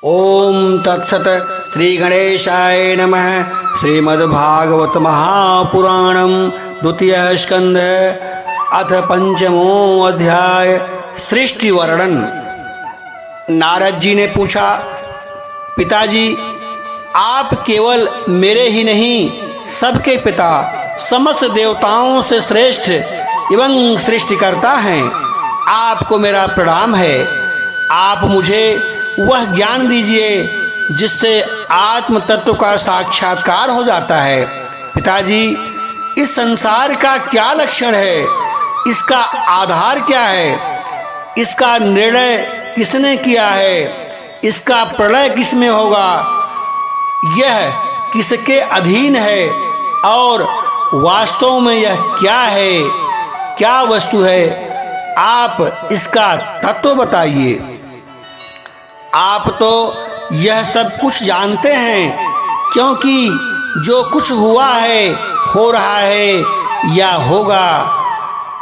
ओम तत्सत श्री गणेशाय नमः। श्रीमद्भागवत महापुराणम द्वितीय स्कंध अथ पंचमो अध्याय सृष्टि वर्णन। नारद जी ने पूछा, पिताजी आप केवल मेरे ही नहीं सबके पिता, समस्त देवताओं से श्रेष्ठ एवं सृष्टिकर्ता हैं। आपको मेरा प्रणाम है। आप मुझे वह ज्ञान दीजिए जिससे आत्म तत्व का साक्षात्कार हो जाता है। पिताजी इस संसार का क्या लक्षण है, इसका आधार क्या है, इसका निर्णय किसने किया है, इसका प्रलय किसमें होगा, यह किसके अधीन है और वास्तव में यह क्या है, क्या वस्तु है, आप इसका तत्व बताइए। आप तो यह सब कुछ जानते हैं, क्योंकि जो कुछ हुआ है, हो रहा है या होगा,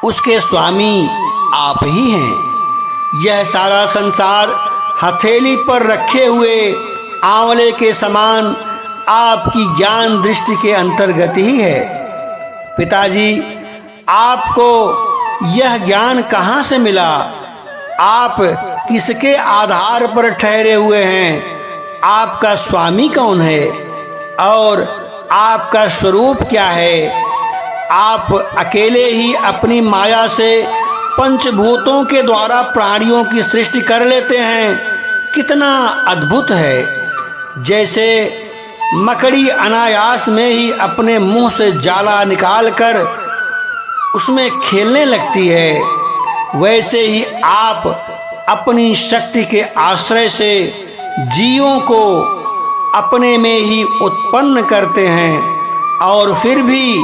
उसके स्वामी आप ही हैं। यह सारा संसार हथेली पर रखे हुए आंवले के समान आपकी ज्ञान दृष्टि के अंतर्गत ही है। पिताजी आपको यह ज्ञान कहाँ से मिला? आप किसके आधार पर ठहरे हुए हैं? आपका स्वामी कौन है और आपका स्वरूप क्या है? आप अकेले ही अपनी माया से पंचभूतों के द्वारा प्राणियों की सृष्टि कर लेते हैं। कितना अद्भुत है। जैसे मकड़ी अनायास में ही अपने मुंह से जाला निकालकर उसमें खेलने लगती है, वैसे ही आप अपनी शक्ति के आश्रय से जीवों को अपने में ही उत्पन्न करते हैं और फिर भी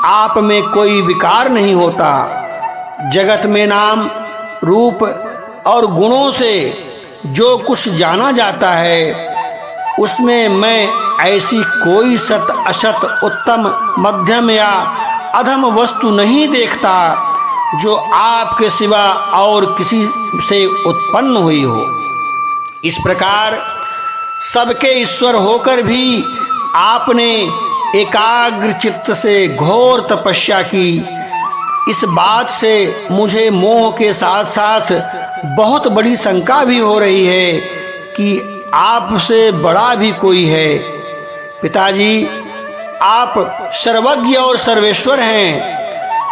आप में कोई विकार नहीं होता। जगत में नाम, रूप और गुणों से जो कुछ जाना जाता है, उसमें मैं ऐसी कोई सत असत, उत्तम, मध्यम या अधम वस्तु नहीं देखता जो आपके सिवा और किसी से उत्पन्न हुई हो। इस प्रकार सबके ईश्वर होकर भी आपने एकाग्र चित्त से घोर तपस्या की। इस बात से मुझे मोह के साथ साथ बहुत बड़ी शंका भी हो रही है कि आपसे बड़ा भी कोई है। पिताजी आप सर्वज्ञ और सर्वेश्वर हैं।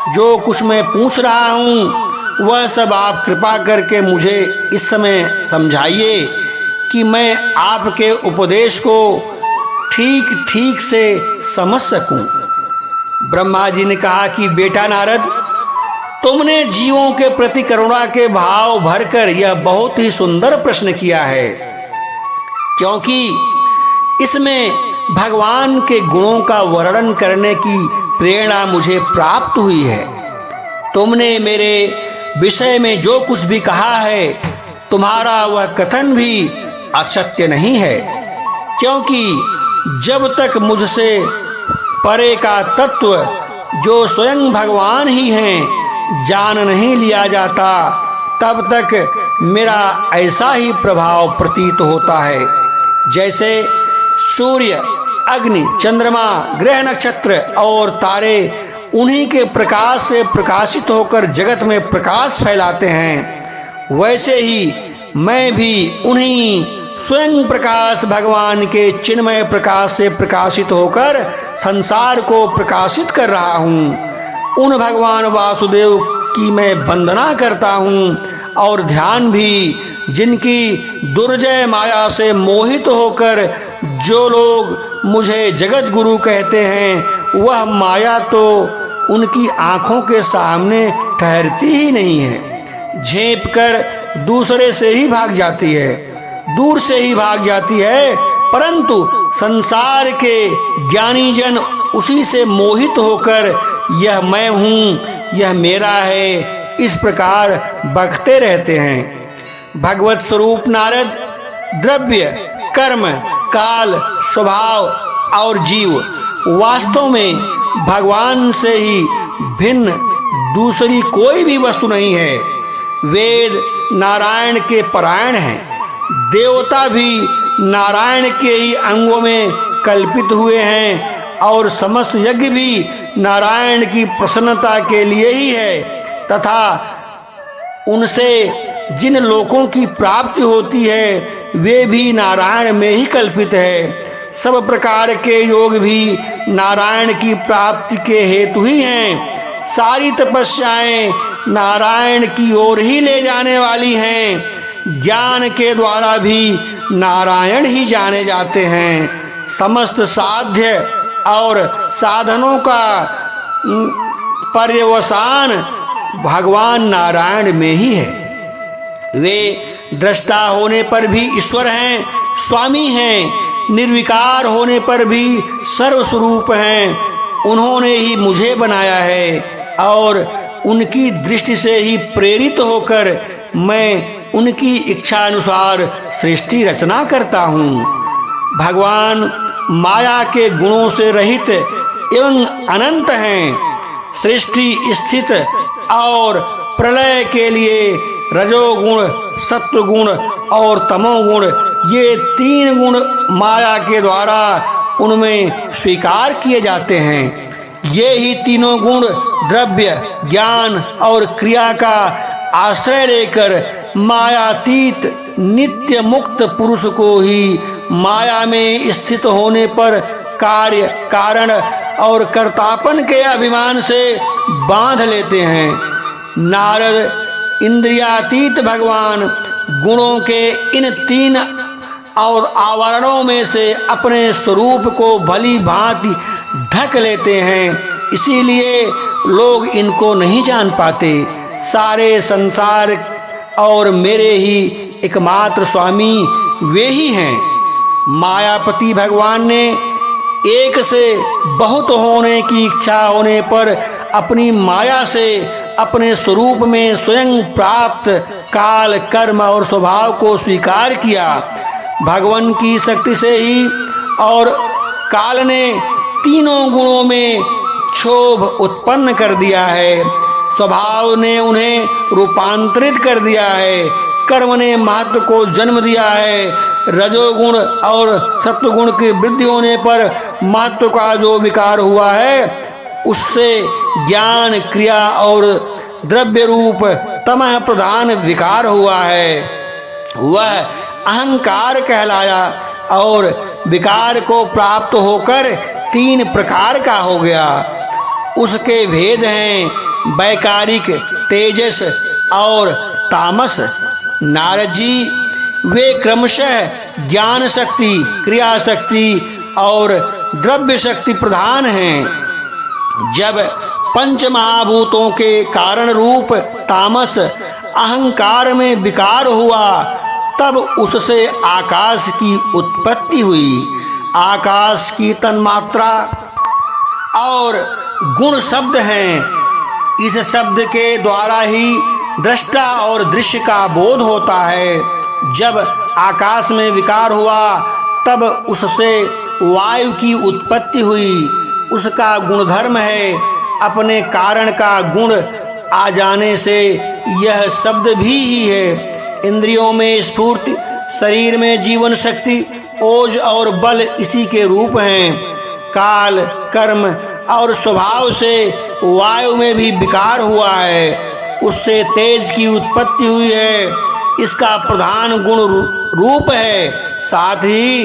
जो कुछ मैं पूछ रहा हूँ वह सब आप कृपा करके मुझे इस समय समझाइए कि मैं आपके उपदेश को ठीक ठीक से समझ सकूं। ब्रह्मा जी ने कहा कि बेटा नारद, तुमने जीवों के प्रति करुणा के भाव भरकर यह बहुत ही सुंदर प्रश्न किया है, क्योंकि इसमें भगवान के गुणों का वर्णन करने की प्रेरणा मुझे प्राप्त हुई है। तुमने मेरे विषय में जो कुछ भी कहा है, तुम्हारा वह कथन भी असत्य नहीं है, क्योंकि जब तक मुझसे परे का तत्व जो स्वयं भगवान ही हैं जान नहीं लिया जाता, तब तक मेरा ऐसा ही प्रभाव प्रतीत होता है जैसे सूर्य, अग्नि, चंद्रमा, ग्रह, नक्षत्र और तारे उन्हीं के प्रकाश से प्रकाशित होकर जगत में प्रकाश फैलाते हैं, वैसे ही मैं भी उन्हीं स्वयं प्रकाश भगवान के चिन्मय प्रकाश से प्रकाशित होकर संसार को प्रकाशित कर रहा हूँ। उन भगवान वासुदेव की मैं वंदना करता हूँ और ध्यान भी जिनकी दुर्जय माया से मोहित होकर जो लोग मुझे जगत गुरु कहते हैं, वह माया तो उनकी आंखों के सामने ठहरती ही नहीं है। झेप कर दूसरे से ही भाग जाती है, दूर से ही भाग जाती है, परंतु संसार के ज्ञानी जन उसी से मोहित होकर यह मैं हूँ, यह मेरा है, इस प्रकार बकते रहते हैं। भगवत स्वरूप नारद द्रव्य, कर्म, काल, स्वभाव और जीव वास्तव में भगवान से ही भिन्न दूसरी कोई भी वस्तु नहीं है। वेद नारायण के परायण हैं, देवता भी नारायण के ही अंगों में कल्पित हुए हैं और समस्त यज्ञ भी नारायण की प्रसन्नता के लिए ही है तथा उनसे जिन लोकों की प्राप्ति होती है वे भी नारायण में ही कल्पित है। सब प्रकार के योग भी नारायण की प्राप्ति के हेतु ही हैं। सारी तपस्याएं नारायण की ओर ही ले जाने वाली हैं। ज्ञान के द्वारा भी नारायण ही जाने जाते हैं। समस्त साध्य और साधनों का पर्यवसान भगवान नारायण में ही है। वे दृष्टा होने पर भी ईश्वर हैं, स्वामी हैं, निर्विकार होने पर भी सर्वस्वरूप हैं। उन्होंने ही मुझे बनाया है और उनकी दृष्टि से ही प्रेरित होकर मैं उनकी इच्छा अनुसार सृष्टि रचना करता हूँ। भगवान माया के गुणों से रहित एवं अनंत हैं। सृष्टि स्थित और प्रलय के लिए रजोगुण, सत्वगुण और तमोगुण ये 3 गुण माया के द्वारा उनमें स्वीकार किए जाते हैं। ये ही तीनों गुण द्रव्य, ज्ञान और क्रिया का आश्रय लेकर मायातीत नित्य मुक्त पुरुष को ही माया में स्थित होने पर कार्य, कारण और कर्तापन के अभिमान से बांध लेते हैं। नारद इंद्रियातीत भगवान गुणों के इन 3 और आवरणों में से अपने स्वरूप को भली भांति ढक लेते हैं। इसीलिए लोग इनको नहीं जान पाते। सारे संसार और मेरे ही एकमात्र स्वामी वे ही हैं। मायापति भगवान ने एक से बहुत होने की इच्छा होने पर अपनी माया से अपने स्वरूप में स्वयं प्राप्त काल, कर्म और स्वभाव को स्वीकार किया। भगवान की शक्ति से ही और काल ने तीनों गुणों में क्षोभ उत्पन्न कर दिया है। स्वभाव ने उन्हें रूपांतरित कर दिया है। कर्म ने महत्व को जन्म दिया है। रजोगुण और सत्वगुण की वृद्धि होने पर महत्व का जो विकार हुआ है उससे ज्ञान, क्रिया और द्रव्य रूप तमः प्रधान विकार हुआ है। वह अहंकार कहलाया और विकार को प्राप्त होकर 3 प्रकार का हो गया। उसके भेद हैं वैकारिक, तेजस और तामस। नारद जी वे क्रमशः ज्ञान शक्ति, क्रिया शक्ति और द्रव्य शक्ति प्रधान हैं। जब पंच महाभूतों के कारण रूप तामस अहंकार में विकार हुआ तब उससे आकाश की उत्पत्ति हुई। आकाश की तन्मात्रा और गुण शब्द हैं। इस शब्द के द्वारा ही दृष्टा और दृश्य का बोध होता है। जब आकाश में विकार हुआ तब उससे वायु की उत्पत्ति हुई। उसका गुणधर्म है अपने कारण का गुण आ जाने से यह शब्द भी ही है। इंद्रियों में स्फूर्ति, शरीर में जीवन शक्ति, ओज और बल इसी के रूप हैं। काल, कर्म और स्वभाव से वायु में भी विकार हुआ है। उससे तेज की उत्पत्ति हुई है। इसका प्रधान गुण रूप है। साथ ही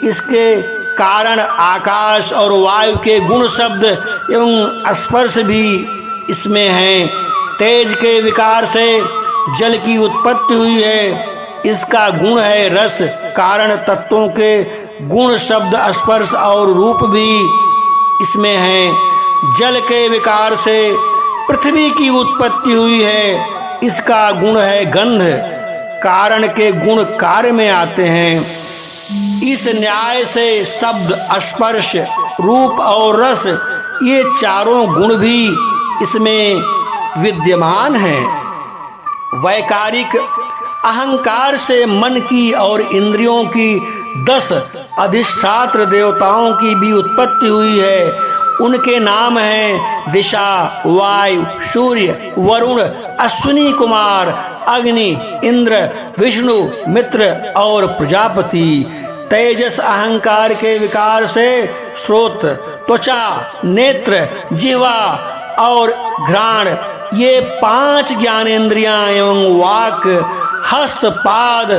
इसके कारण आकाश और वायु के गुण शब्द एवं स्पर्श भी इसमें हैं। तेज के विकार से जल की उत्पत्ति हुई है। इसका गुण है रस। कारण तत्वों के गुण शब्द, स्पर्श और रूप भी इसमें हैं। जल के विकार से पृथ्वी की उत्पत्ति हुई है। इसका गुण है गंध। कारण के गुण कार्य में आते हैं। इस न्याय से शब्द, स्पर्श, रूप और रस ये चारों गुण भी इसमें विद्यमान हैं। वैकारिक अहंकार से मन की और इंद्रियों की 10 अधिष्ठात्र देवताओं की भी उत्पत्ति हुई है। उनके नाम हैं दिशा, वायु, सूर्य, वरुण, अश्विनी कुमार अग्नि, इंद्र, विष्णु, मित्र और प्रजापति। तेजस अहंकार के विकार से श्रोत्र, त्वचा, नेत्र, जिह्वा और घ्राण ये 5 ज्ञानेंद्रियां एवं वाक, हस्त, पाद,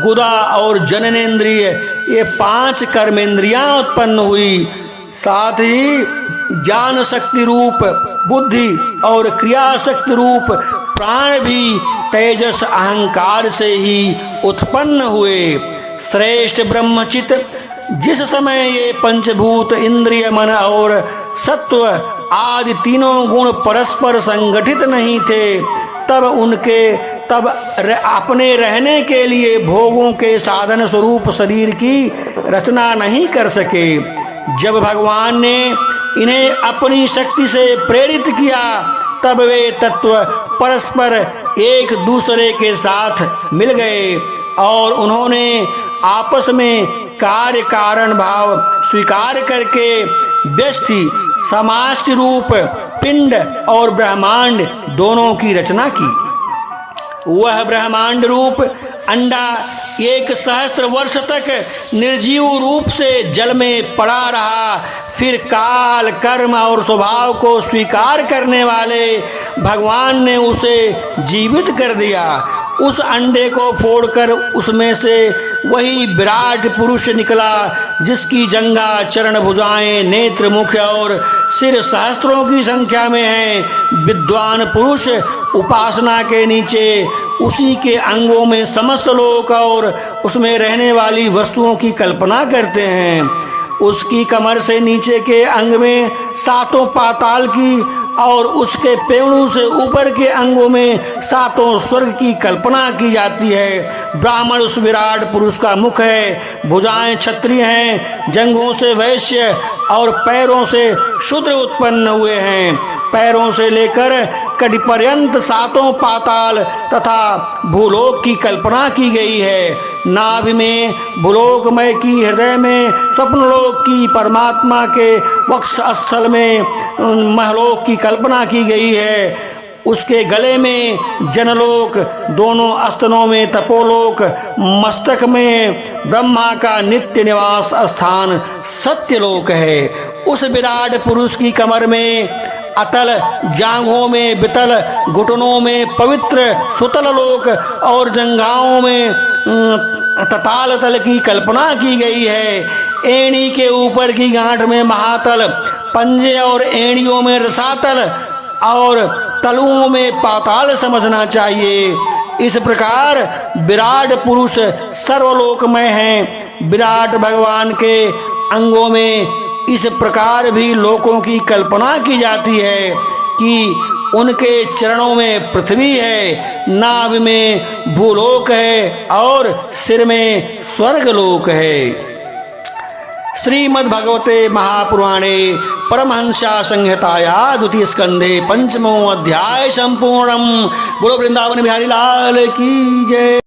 गुदा और जननेन्द्रिय ये 5 कर्मेंद्रियां उत्पन्न हुई। साथ ही ज्ञान शक्ति रूप बुद्धि और क्रिया शक्ति रूप प्राण भी तेजस अहंकार से ही उत्पन्न हुए। श्रेष्ठ ब्रह्मचित जिस समय ये पंचभूत, इंद्रिय, मन और सत्व आदि तीनों गुण परस्पर संगठित नहीं थे, तब अपने रहने के लिए भोगों के साधन स्वरूप शरीर की रचना नहीं कर सके। जब भगवान ने इन्हें अपनी शक्ति से प्रेरित किया, तब वे तत्व परस्पर एक दूसरे के साथ मिल गए और उन्होंने आपस में कार्य कारण भाव स्वीकार करके व्यष्टि, समाष्टि रूप पिंड और ब्रह्मांड दोनों की रचना की। वह ब्रह्मांड रूप अंडा 1 सहस्त्र वर्ष तक निर्जीव रूप से जल में पड़ा रहा। फिर काल, कर्म और स्वभाव को स्वीकार करने वाले भगवान ने उसे जीवित कर दिया। उस अंडे को फोड़कर उसमें से वही विराट पुरुष निकला, जिसकी जंघा, चरण, भुजाएं, नेत्र, मुख और सिर सहस्त्रों की संख्या में हैं। विद्वान पुरुष उपासना के नीचे उसी के अंगों में समस्त लोक और उसमें रहने वाली वस्तुओं की कल्पना करते हैं। उसकी कमर से नीचे के अंग में 7 पाताल की और उसके पेड़ों से ऊपर के अंगों में 7 स्वर्ग की कल्पना की जाती है। ब्राह्मण उस विराट पुरुष का मुख है, भुजाएं क्षत्रिय हैं, जंघों से वैश्य और पैरों से शूद्र उत्पन्न हुए हैं। पैरों से लेकर कटी पर्यंत 7 पाताल तथा भूलोक की कल्पना की गई है। नाभि में भूलोकमय की, हृदय में स्वप्नलोक की, परमात्मा के वक्ष स्थल में महलोक की कल्पना की गई है। उसके गले में जनलोक, दोनों स्तनों में तपोलोक, मस्तक में ब्रह्मा का नित्य निवास स्थान सत्यलोक है। उस विराट पुरुष की कमर में अतल, जांघों में वितल, घुटनों में पवित्र सुतल लोक और जंघाओं में तताल तल की कल्पना की गई है। एड़ी के ऊपर की गांठ में महातल, पंजे और एड़ियों में रसातल और तलुओं में पाताल समझना चाहिए। इस प्रकार विराट पुरुष सर्वलोकमय हैं। विराट भगवान के अंगों में इस प्रकार भी लोकों की कल्पना की जाती है कि उनके चरणों में पृथ्वी है, नाभि में भूलोक है और सिर में स्वर्गलोक है। श्रीमद्भगवते महापुराणे परमहंसा संहिताया 2 स्कंधे 5वां अध्याय संपूर्णम। बोलो वृंदावन बिहारी लाल की जय।